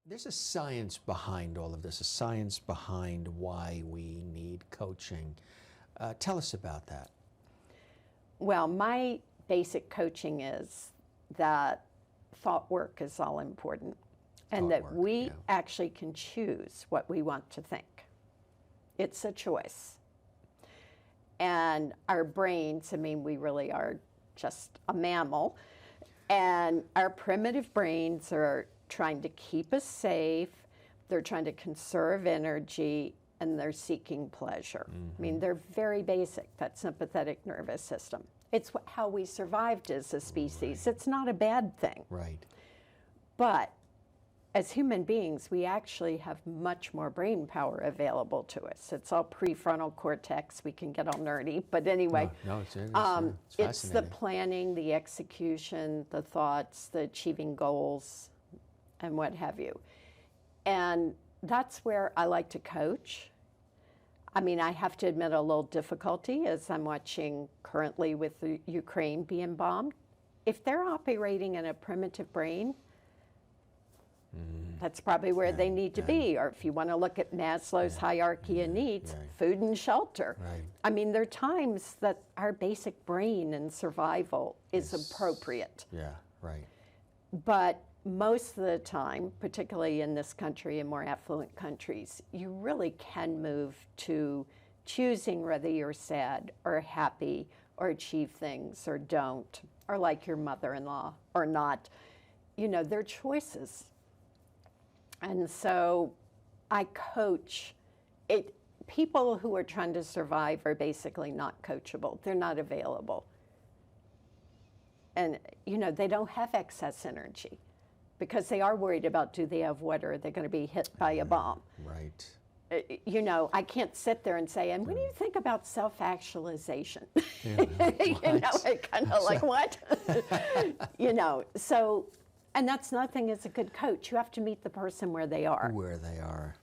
There's a science behind all of this, a science behind why we need coaching. Tell us about that. Well, my basic coaching is that thought work is all important and that we actually can choose what we want to think. It's a choice. And our brains, I mean, we really are just a mammal, and our primitive brains are trying to keep us safe, they're trying to conserve energy, and they're seeking pleasure. I mean, they're very basic, that sympathetic nervous system. It's how we survived as a species. It's not a bad thing. Right. But as human beings, we actually have much more brain power available to us. It's all prefrontal cortex. We can get all nerdy, but anyway. It's the planning, the execution, the thoughts, the achieving goals, and what have you. And that's where I like to coach. I mean, I have to admit a little difficulty as I'm watching currently with the Ukraine being bombed. If they're operating in a primitive brain, that's probably where they need to be. Or if you want to look at Maslow's hierarchy of needs, food and shelter. Right. I mean, there are times that our basic brain and survival is appropriate. Yeah, right. But most of the time, particularly in this country and more affluent countries, you really can move to choosing whether you're sad or happy or achieve things or don't, or like your mother-in-law or not. You know, they're choices. And so I coach it. People who are trying to survive are basically not coachable. They're not available. And, you know, they don't have excess energy because they are worried about, do they have what, or are they going to be hit by a bomb? Right. You know, I can't sit there and say, and what do you think about self-actualization? You know, I kind of like, what? You know, so, and that's another thing as a good coach. You have to meet the person where they are. Where they are.